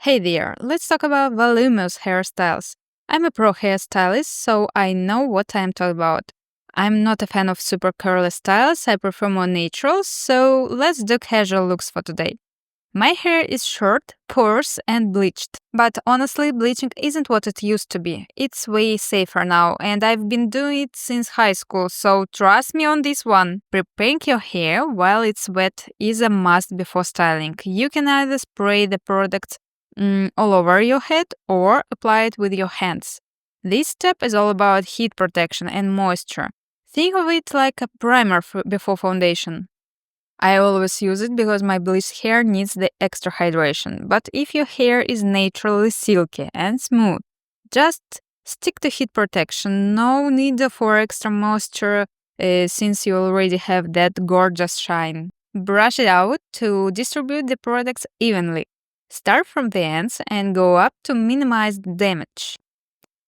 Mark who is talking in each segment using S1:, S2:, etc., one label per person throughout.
S1: Hey there, let's talk about voluminous hairstyles. I'm a pro hairstylist, so I know what I'm talking about. I'm not a fan of super curly styles, I prefer more natural, so let's do casual looks for today. My hair is short, coarse, and bleached. But honestly, bleaching isn't what it used to be. It's way safer now, and I've been doing it since high school, so trust me on this one. Preparing your hair while it's wet is a must before styling. You can either spray the product all over your head or apply it with your hands. This step is all about heat protection and moisture. Think of it like a primer before foundation. I always use it because my bleached hair needs the extra hydration. But if your hair is naturally silky and smooth, just stick to heat protection. No need for extra moisture since you already have that gorgeous shine. Brush it out to distribute the products evenly. Start from the ends and go up to minimize the damage.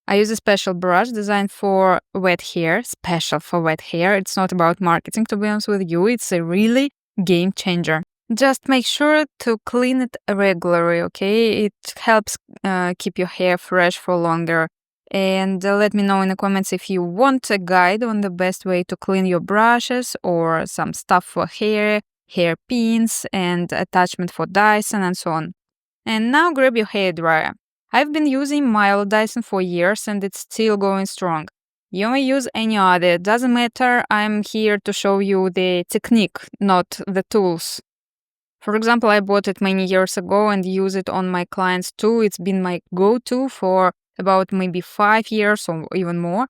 S1: I use a special brush designed for wet hair, special for wet hair. It's not about marketing, to be honest with you. It's a really game changer. Just make sure to clean it regularly, okay? It helps keep your hair fresh for longer. And let me know in the comments if you want a guide on the best way to clean your brushes or some stuff for hair pins, and attachment for Dyson, and so on. And now grab your hairdryer. I've been using my Dyson for years and it's still going strong. You may use any other, doesn't matter. I'm here to show you the technique, not the tools. For example, I bought it many years ago and use it on my clients too. It's been my go-to for about maybe 5 years or even more.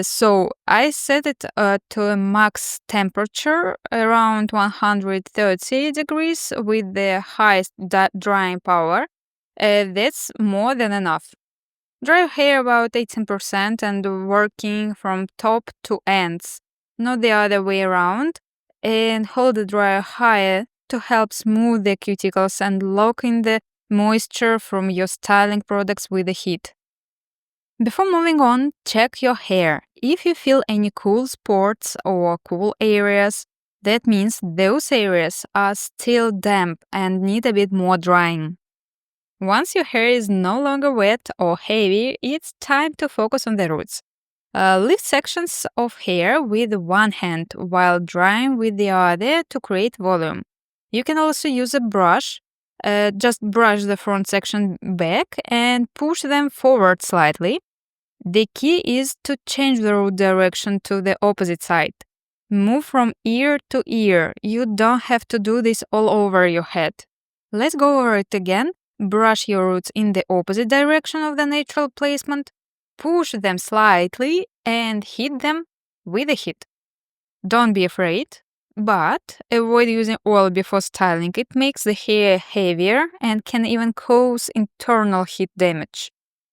S1: So I set it to a max temperature around 130 degrees with the highest drying power. That's more than enough. Dry your hair about 18% and working from top to ends, not the other way around, and hold the dryer higher to help smooth the cuticles and lock in the moisture from your styling products with the heat. Before moving on, check your hair. If you feel any cool spots or cool areas, that means those areas are still damp and need a bit more drying. Once your hair is no longer wet or heavy, it's time to focus on the roots. Lift sections of hair with one hand while drying with the other to create volume. You can also use a brush. Just brush the front section back and push them forward slightly. The key is to change the root direction to the opposite side. Move from ear to ear. You don't have to do this all over your head. Let's go over it again. Brush your roots in the opposite direction of the natural placement. Push them slightly and hit them with a heat. Don't be afraid, but avoid using oil before styling. It makes the hair heavier and can even cause internal heat damage.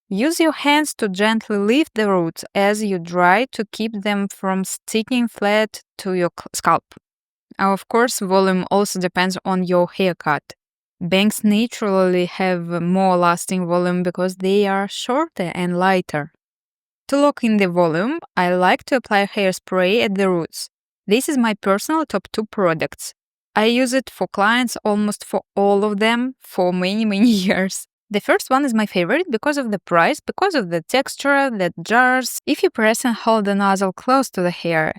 S1: Use your hands to gently lift the roots as you dry to keep them from sticking flat to your scalp. Of course, volume also depends on your haircut. Bangs naturally have more lasting volume because they are shorter and lighter. To lock in the volume, I like to apply hairspray at the roots. This is my personal top 2 products. I use it for clients almost for all of them for many years. The first one is my favorite because of the price, because of the texture that jars. If you press and hold the nozzle close to the hair,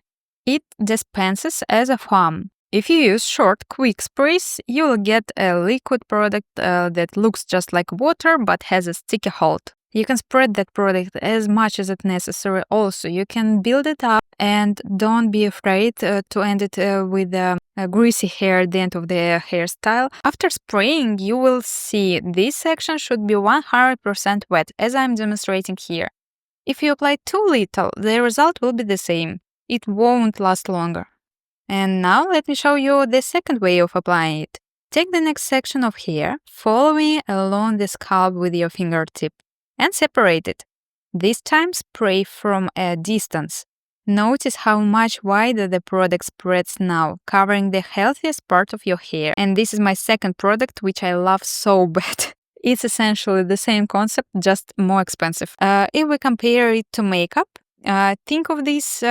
S1: it dispenses as a foam. If you use short, quick sprays, you will get a liquid product that looks just like water but has a sticky hold. You can spread that product as much as it's necessary also. You can build it up and don't be afraid to end it with a greasy hair at the end of the hairstyle. After spraying, you will see this section should be 100% wet, as I'm demonstrating here. If you apply too little, the result will be the same. It won't last longer. And now let me show you the second way of applying it. Take the next section of hair, following along the scalp with your fingertip, and separate it. This time spray from a distance. Notice how much wider the product spreads now, covering the healthiest part of your hair. And this is my second product, which I love so bad. It's essentially the same concept, just more expensive. If we compare it to makeup, think of this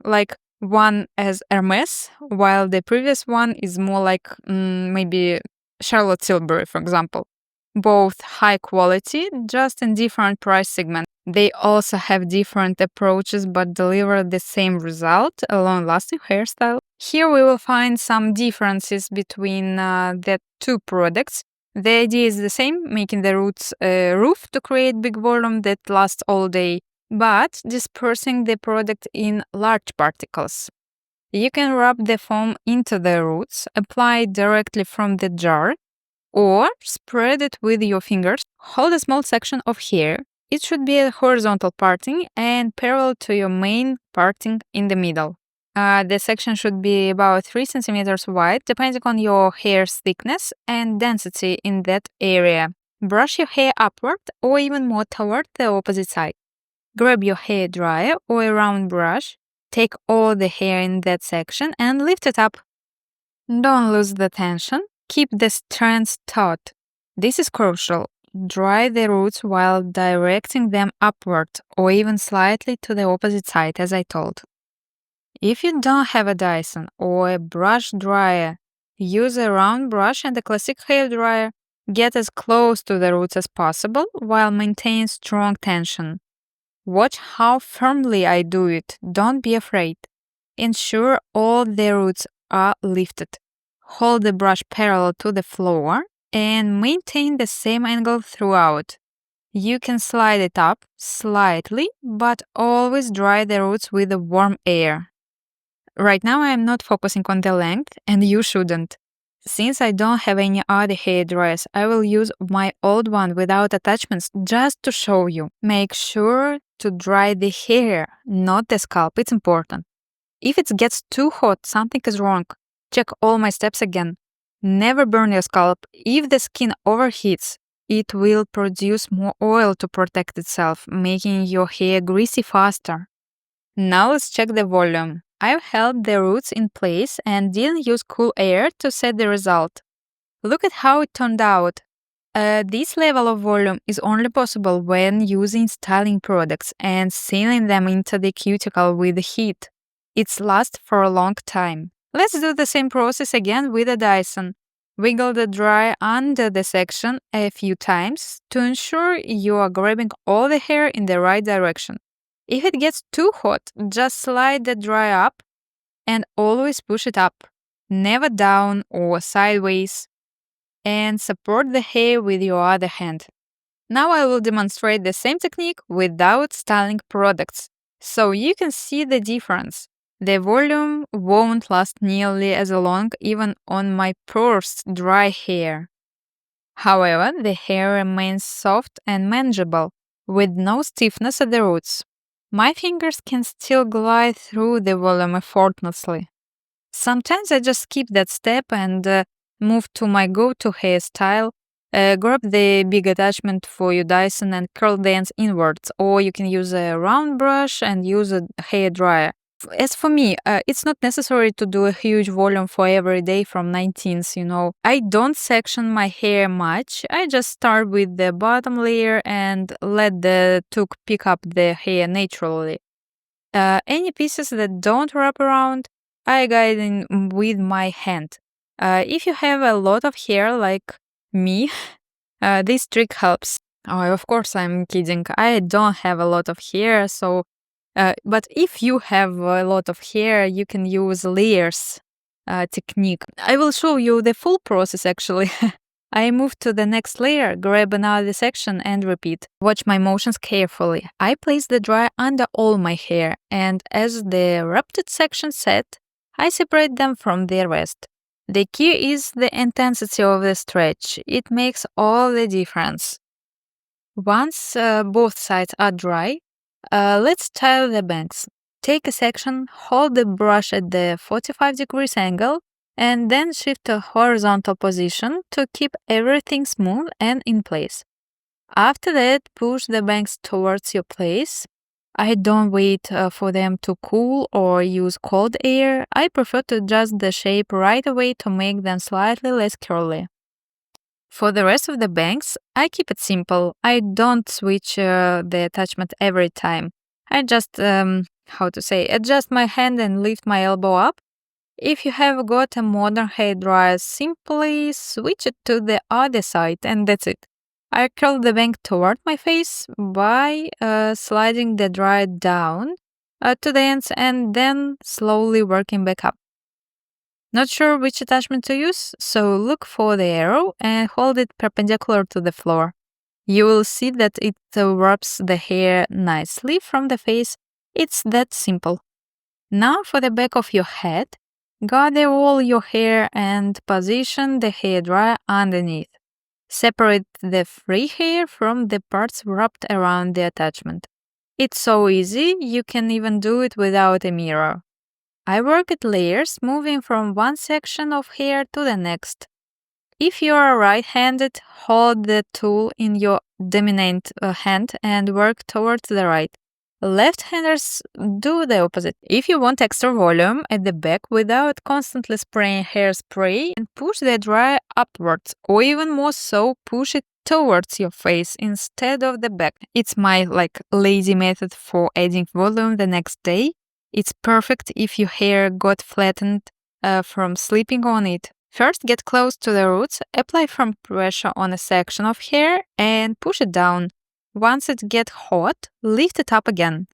S1: like one as Hermes, while the previous one is more like maybe Charlotte Tilbury, for example. both high quality, just in different price segments. They also have different approaches but deliver the same result, a long-lasting hairstyle. Here we will find some differences between the two products. The idea is the same, making the roots roof to create big volume that lasts all day, but dispersing the product in large particles. You can rub the foam into the roots, apply it directly from the jar, or spread it with your fingers. Hold a small section of hair. It should be a horizontal parting and parallel to your main parting in the middle. The section should be about 3 centimeters wide, depending on your hair's thickness and density in that area. Brush your hair upward or even more toward the opposite side. Grab your hair dryer or a round brush, take all the hair in that section and lift it up. Don't lose the tension. Keep the strands taut. This is crucial. Dry the roots while directing them upward or even slightly to the opposite side, as I told. If you don't have a Dyson or a brush dryer, use a round brush and a classic hairdryer. Get as close to the roots as possible while maintaining strong tension. Watch how firmly I do it. Don't be afraid. Ensure all the roots are lifted. Hold the brush parallel to the floor and maintain the same angle throughout. You can slide it up slightly, but always dry the roots with warm air. Right now I am not focusing on the length, and you shouldn't. Since I don't have any other hair dryers, I will use my old one without attachments just to show you. Make sure to dry the hair, not the scalp. It's important. If it gets too hot, something is wrong. Check all my steps again. Never burn your scalp. If the skin overheats, it will produce more oil to protect itself, making your hair greasy faster. Now let's check the volume. I've held the roots in place and didn't use cool air to set the result. Look at how it turned out. This level of volume is only possible when using styling products and sealing them into the cuticle with heat. It lasts for a long time. Let's do the same process again with a Dyson. Wiggle the dryer under the section a few times to ensure you are grabbing all the hair in the right direction. If it gets too hot, just slide the dryer up and always push it up, never down or sideways, and support the hair with your other hand. Now I will demonstrate the same technique without styling products, so you can see the difference. The volume won't last nearly as long even on my porous dry hair. However, the hair remains soft and manageable, with no stiffness at the roots. My fingers can still glide through the volume effortlessly. Sometimes I just skip that step and move to my go-to hairstyle. Grab the big attachment for your Dyson and curl the ends inwards, or you can use a round brush and use a hair dryer. As for me, it's not necessary to do a huge volume for every day from 19th, I don't section my hair much. I just start with the bottom layer and let the toque pick up the hair naturally. Any pieces that don't wrap around, I guide in with my hand. If you have a lot of hair like me, this trick helps. Oh, of course, I'm kidding. I don't have a lot of hair, so but if you have a lot of hair, you can use layers technique. I will show you the full process actually. I move to the next layer, grab another section and repeat. Watch my motions carefully. I place the dryer under all my hair, and as the wrapped section set, I separate them from the rest. The key is the intensity of the stretch. It makes all the difference. Once both sides are dry, let's style the bangs. Take a section, hold the brush at the 45 degrees angle, and then shift to horizontal position to keep everything smooth and in place. After that, push the bangs towards your place. I don't wait for them to cool or use cold air. I prefer to adjust the shape right away to make them slightly less curly. For the rest of the bangs, I keep it simple. I don't switch the attachment every time. I just, adjust my hand and lift my elbow up. If you have got a modern hairdryer, simply switch it to the other side and that's it. I curl the bank toward my face by sliding the dryer down to the ends and then slowly working back up. Not sure which attachment to use, so look for the arrow and hold it perpendicular to the floor. You will see that it wraps the hair nicely from the face. It's that simple. Now for the back of your head, gather all your hair and position the hairdryer underneath. Separate the free hair from the parts wrapped around the attachment. It's so easy, you can even do it without a mirror. I work at layers, moving from one section of hair to the next. If you are right-handed, hold the tool in your dominant hand and work towards the right. Left-handers do the opposite. If you want extra volume at the back without constantly spraying hairspray, and push the dryer upwards, or even more so, push it towards your face instead of the back. It's my lazy method for adding volume the next day. It's perfect if your hair got flattened from sleeping on it. First, get close to the roots, apply firm pressure on a section of hair and push it down. Once it gets hot, lift it up again.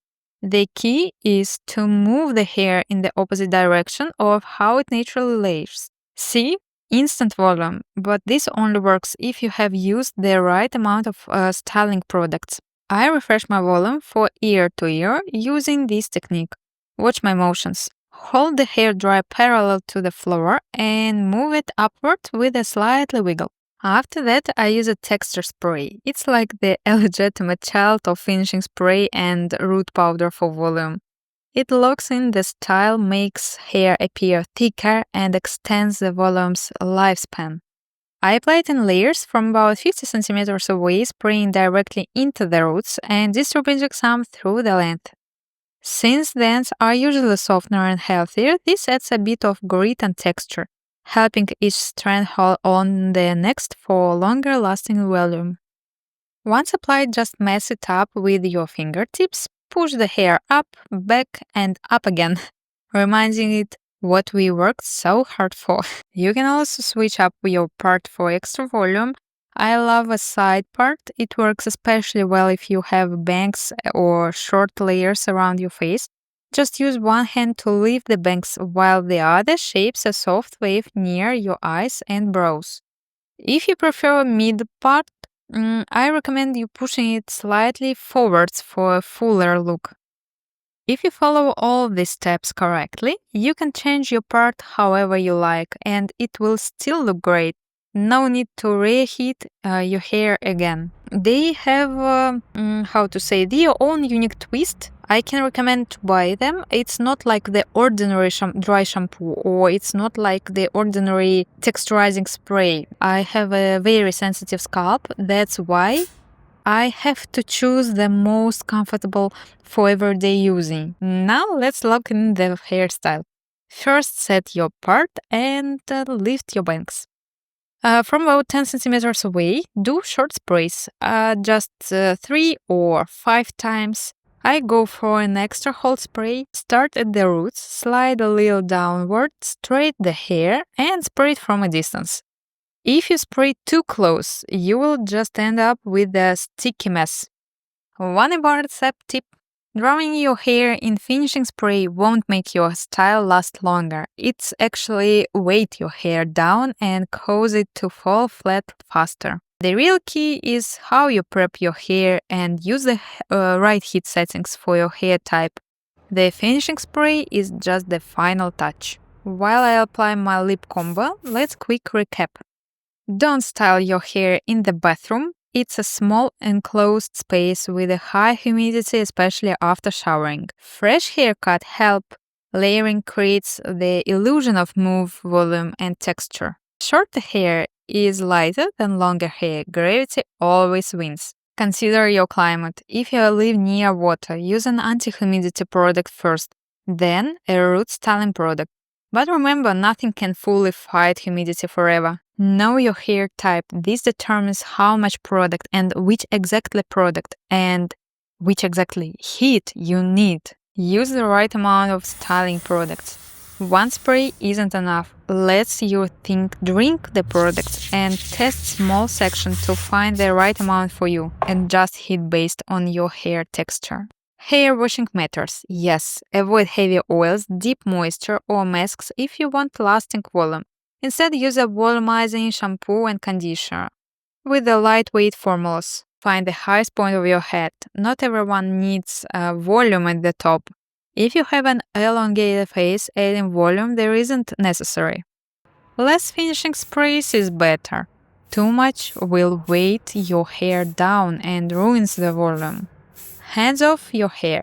S1: The key is to move the hair in the opposite direction of how it naturally lays. See? Instant volume, but this only works if you have used the right amount of styling products. I refresh my volume for ear to ear using this technique. Watch my motions. Hold the hairdryer parallel to the floor and move it upward with a slight wiggle. After that, I use a texture spray. It's like the illegitimate child of finishing spray and root powder for volume. It locks in the style, makes hair appear thicker, and extends the volume's lifespan. I apply it in layers from about 50 cm away, spraying directly into the roots and distributing some through the length. Since the ends are usually softer and healthier, this adds a bit of grit and texture, helping each strand hold on the next for longer lasting volume. Once applied, just mess it up with your fingertips, push the hair up, back, and up again, reminding it what we worked so hard for. You can also switch up your part for extra volume. I love a side part. It works especially well if you have bangs or short layers around your face. Just use one hand to lift the bangs while the other shapes a soft wave near your eyes and brows. If you prefer a mid part, I recommend you pushing it slightly forwards for a fuller look. If you follow all these steps correctly, you can change your part however you like and it will still look great. No need to reheat your hair again. They have, their own unique twist. I can recommend to buy them. It's not like the ordinary dry shampoo, or it's not like the ordinary texturizing spray. I have a very sensitive scalp. That's why I have to choose the most comfortable for everyday using. Now let's lock in the hairstyle. First, set your part and lift your bangs. From about 10 centimeters away, do short sprays, just 3 or 5 times. I go for an extra hold spray, start at the roots, slide a little downward, straight the hair, and spray it from a distance. If you spray too close, you will just end up with a sticky mess. One important tip: drawing your hair in finishing spray won't make your style last longer. It's actually weight your hair down and cause it to fall flat faster. The real key is how you prep your hair and use the right heat settings for your hair type. The finishing spray is just the final touch. While I apply my lip combo, let's quick recap. Don't style your hair in the bathroom. It's a small enclosed space with a high humidity, especially after showering. Fresh haircut help. Layering creates the illusion of move, volume, and texture. Shorter hair is lighter than longer hair. Gravity always wins. Consider your climate. If you live near water, use an anti-humidity product first, then a root styling product. But remember, nothing can fully fight humidity forever. Know your hair type. This determines how much product and which exactly heat you need. Use the right amount of styling products. One spray isn't enough. Let's you drink the product and test small sections to find the right amount for you and just heat based on your hair texture. Hair washing matters. Yes, avoid heavy oils, deep moisture, or masks if you want lasting volume. Instead, use a volumizing shampoo and conditioner. With the lightweight formulas, find the highest point of your head. Not everyone needs volume at the top. If you have an elongated face, adding volume there isn't necessary. Less finishing sprays is better. Too much will weight your hair down and ruins the volume. Hands off your hair.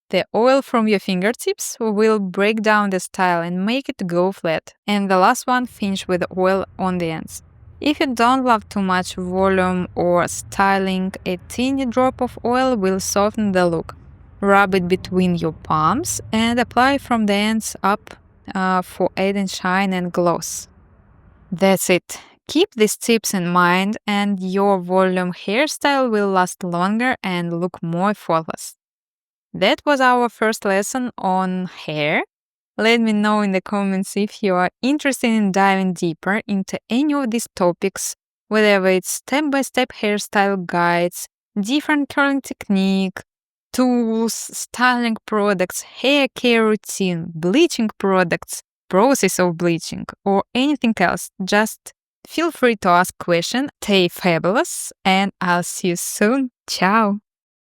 S1: The oil from your fingertips will break down the style and make it go flat. And the last one, finish with oil on the ends. If you don't love too much volume or styling, a teeny drop of oil will soften the look. Rub it between your palms and apply from the ends up for adding shine and gloss. That's it. Keep these tips in mind and your volume hairstyle will last longer and look more flawless. That was our first lesson on hair. Let me know in the comments if you are interested in diving deeper into any of these topics, whether it's step-by-step hairstyle guides, different curling technique, tools, styling products, hair care routine, bleaching products, process of bleaching, or anything else. Just feel free to ask questions. Stay fabulous, and I'll see you soon. Ciao!